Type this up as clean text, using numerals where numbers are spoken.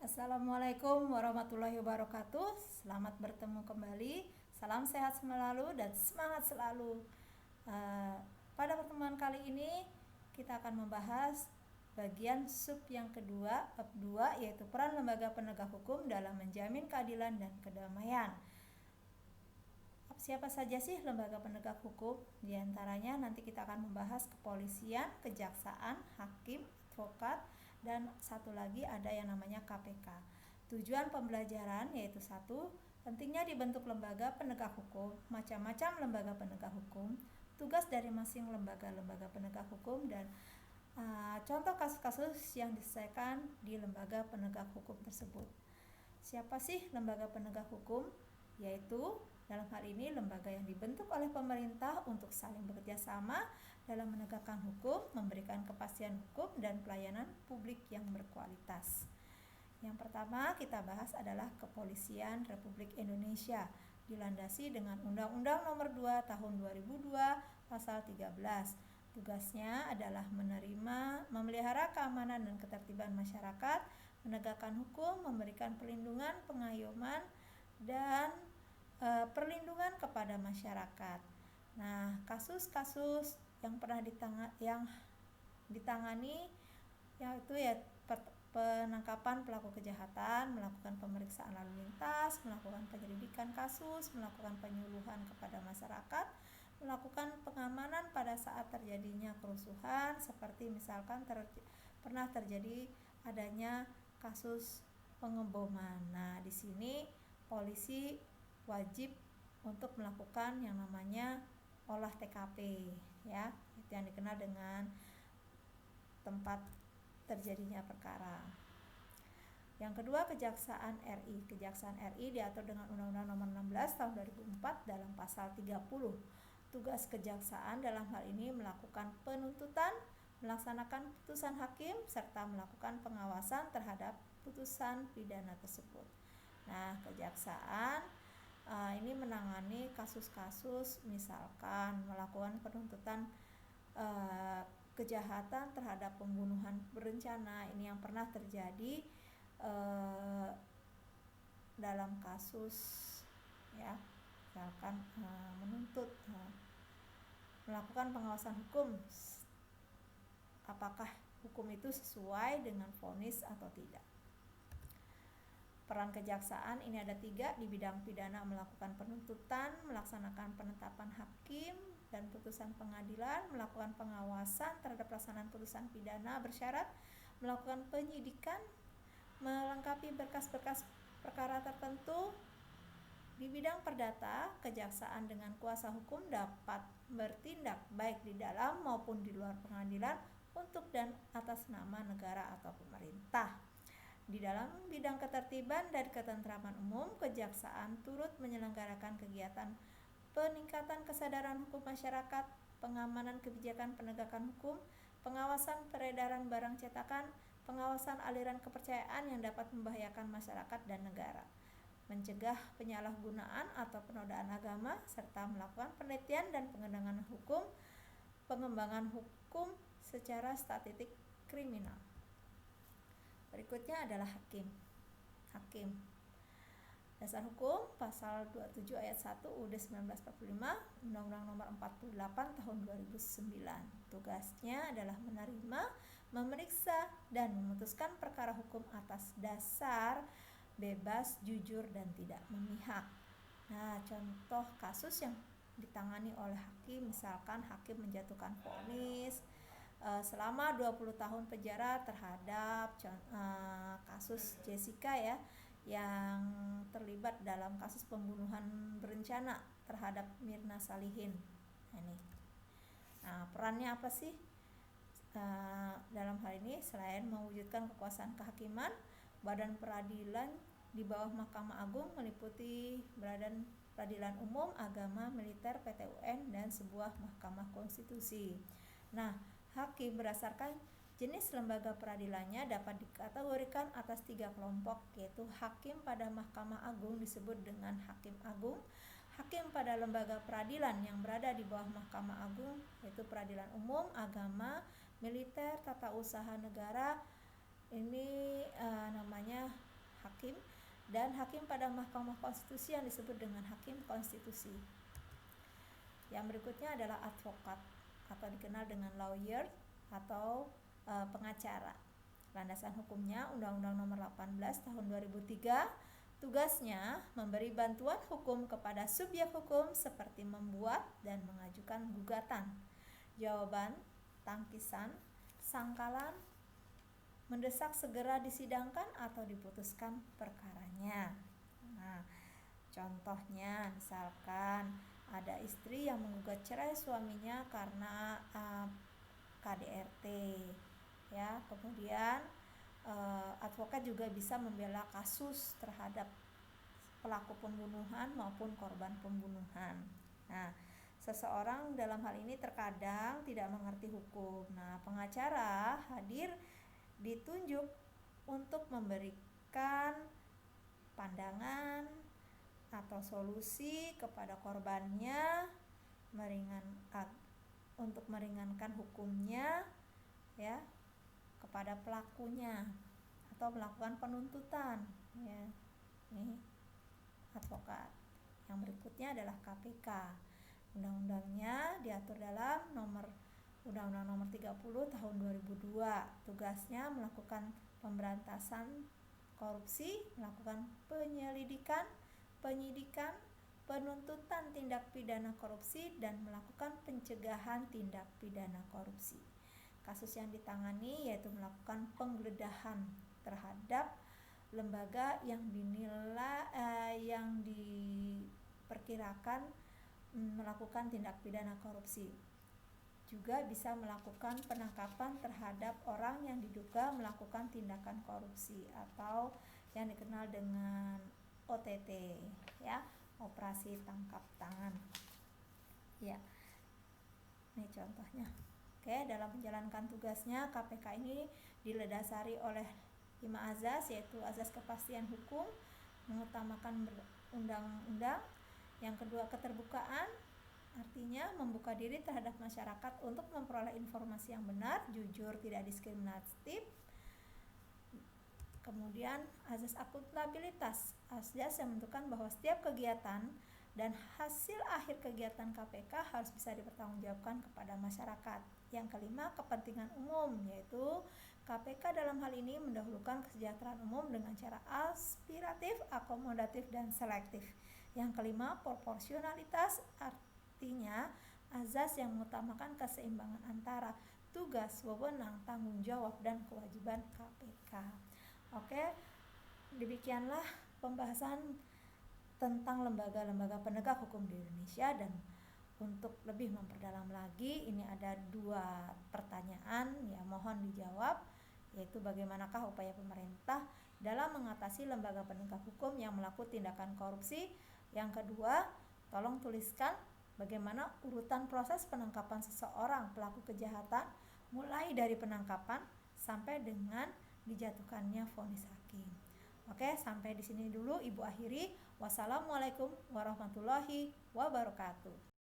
Assalamualaikum warahmatullahi wabarakatuh. Selamat bertemu kembali. Salam sehat selalu dan semangat selalu. Uh, Pada pertemuan kali ini kita akan membahas bagian sub yang kedua, bab 2, yaitu peran lembaga penegak hukum dalam menjamin keadilan dan kedamaian. Siapa saja sih lembaga penegak hukum? Di antaranya nanti kita akan membahas kepolisian, kejaksaan, hakim, advokat, dan satu lagi ada yang namanya KPK. Tujuan pembelajaran yaitu satu, pentingnya dibentuk lembaga penegak hukum, macam-macam lembaga penegak hukum, tugas dari masing lembaga penegak hukum, dan contoh kasus-kasus yang diselesaikan di lembaga penegak hukum tersebut. Siapa sih lembaga penegak hukum? Yaitu dalam hal ini lembaga yang dibentuk oleh pemerintah untuk saling bekerja sama dalam menegakkan hukum, memberikan kepastian hukum dan pelayanan publik yang berkualitas. Yang pertama kita bahas adalah Kepolisian Republik Indonesia, dilandasi dengan Undang-Undang Nomor 2 Tahun 2002 Pasal 13. Tugasnya adalah memelihara keamanan dan ketertiban masyarakat, menegakkan hukum, memberikan perlindungan, pengayoman, dan perlindungan kepada masyarakat. Nah, kasus-kasus yang pernah ditangani yaitu penangkapan pelaku kejahatan, melakukan pemeriksaan lalu lintas, melakukan penyelidikan kasus, melakukan penyuluhan kepada masyarakat, melakukan pengamanan pada saat terjadinya kerusuhan, seperti misalkan pernah terjadi adanya kasus pengeboman. Nah, di sini polisi wajib untuk melakukan yang namanya olah TKP, ya, itu yang dikenal dengan tempat terjadinya perkara. Yang kedua, Kejaksaan RI. Kejaksaan RI diatur dengan Undang-Undang Nomor 16 Tahun 2004 dalam Pasal 30. Tugas kejaksaan dalam hal ini melakukan penuntutan, melaksanakan putusan hakim, serta melakukan pengawasan terhadap putusan pidana tersebut. Nah, kejaksaan ini menangani kasus-kasus misalkan melakukan penuntutan kejahatan terhadap pembunuhan berencana. Ini yang pernah terjadi dalam kasus, ya, misalkan menuntut, melakukan pengawasan hukum, apakah hukum itu sesuai dengan vonis atau tidak. Peran kejaksaan ini ada 3, di bidang pidana melakukan penuntutan, melaksanakan penetapan hakim dan putusan pengadilan, melakukan pengawasan terhadap pelaksanaan putusan pidana bersyarat, melakukan penyidikan, melengkapi berkas-berkas perkara tertentu. Di bidang perdata, kejaksaan dengan kuasa hukum dapat bertindak baik di dalam maupun di luar pengadilan untuk dan atas nama negara atau pemerintah. Di dalam bidang ketertiban dan ketentraman umum, kejaksaan turut menyelenggarakan kegiatan peningkatan kesadaran hukum masyarakat, pengamanan kebijakan penegakan hukum, pengawasan peredaran barang cetakan, pengawasan aliran kepercayaan yang dapat membahayakan masyarakat dan negara, mencegah penyalahgunaan atau penodaan agama, serta melakukan penelitian dan pengembangan hukum secara statistik kriminal. Berikutnya adalah hakim. Dasar hukum pasal 27 ayat 1 UUD 1945, Undang-Undang Nomor 48 Tahun 2009. Tugasnya adalah menerima, memeriksa, dan memutuskan perkara hukum atas dasar bebas, jujur, dan tidak memihak. Nah, contoh kasus yang ditangani oleh hakim, misalkan hakim menjatuhkan vonis selama 20 tahun penjara terhadap kasus Jessica, ya, yang terlibat dalam kasus pembunuhan berencana terhadap Mirna Salihin. Nah, perannya apa sih dalam hal ini? Selain mewujudkan kekuasaan kehakiman, badan peradilan di bawah Mahkamah Agung meliputi Badan Peradilan Umum, Agama, Militer, PT UN, dan sebuah Mahkamah Konstitusi. Nah, hakim berdasarkan jenis lembaga peradilannya dapat dikategorikan atas 3 kelompok, yaitu hakim pada Mahkamah Agung disebut dengan hakim agung, hakim pada lembaga peradilan yang berada di bawah Mahkamah Agung yaitu peradilan umum, agama, militer, tata usaha negara, ini namanya hakim, dan hakim pada Mahkamah Konstitusi yang disebut dengan hakim konstitusi. Yang berikutnya adalah advokat atau dikenal dengan lawyer atau pengacara. Landasan hukumnya Undang-Undang Nomor 18 Tahun 2003. Tugasnya memberi bantuan hukum kepada subjek hukum seperti membuat dan mengajukan gugatan, jawaban, tangkisan, sangkalan, mendesak segera disidangkan atau diputuskan perkaranya. Nah, contohnya misalkan ada istri yang menggugat cerai suaminya karena KDRT, ya. Kemudian advokat juga bisa membela kasus terhadap pelaku pembunuhan maupun korban pembunuhan. Nah, seseorang dalam hal ini terkadang tidak mengerti hukum. Nah, pengacara hadir ditunjuk untuk memberikan pandangan atau solusi kepada korbannya, untuk meringankan hukumnya, ya, kepada pelakunya atau melakukan penuntutan, ya. Ini advokat. Yang berikutnya adalah KPK. Undang-undangnya diatur dalam Undang-Undang Nomor 30 Tahun 2002. Tugasnya melakukan pemberantasan korupsi, melakukan penyelidikan, penyidikan, penuntutan tindak pidana korupsi, dan melakukan pencegahan tindak pidana korupsi. Kasus yang ditangani yaitu melakukan penggeledahan terhadap lembaga yang yang diperkirakan melakukan tindak pidana korupsi. Juga bisa melakukan penangkapan terhadap orang yang diduga melakukan tindakan korupsi atau yang dikenal dengan OTT, ya, operasi tangkap tangan. Ya. Ini contohnya. Oke, dalam menjalankan tugasnya KPK ini didasari oleh 5 azas, yaitu azas kepastian hukum, mengutamakan undang-undang. Yang kedua, keterbukaan, artinya membuka diri terhadap masyarakat untuk memperoleh informasi yang benar, jujur, tidak diskriminatif. Kemudian azas akuntabilitas, azas yang menentukan bahwa setiap kegiatan dan hasil akhir kegiatan KPK harus bisa dipertanggungjawabkan kepada masyarakat. Yang kelima, kepentingan umum, yaitu KPK dalam hal ini mendahulukan kesejahteraan umum dengan cara aspiratif, akomodatif, dan selektif. Yang kelima, proporsionalitas, artinya azas yang mengutamakan keseimbangan antara tugas, wewenang, tanggung jawab, dan kewajiban KPK. Oke, demikianlah pembahasan tentang lembaga-lembaga penegak hukum di Indonesia. Dan untuk lebih memperdalam lagi, ini ada 2 pertanyaan, ya, mohon dijawab, yaitu bagaimanakah upaya pemerintah dalam mengatasi lembaga penegak hukum yang melakukan tindakan korupsi. Yang kedua, tolong tuliskan bagaimana urutan proses penangkapan seseorang pelaku kejahatan mulai dari penangkapan sampai dengan dijatuhkannya vonis hakim. Oke, sampai di sini dulu Ibu akhiri. Wassalamualaikum warahmatullahi wabarakatuh.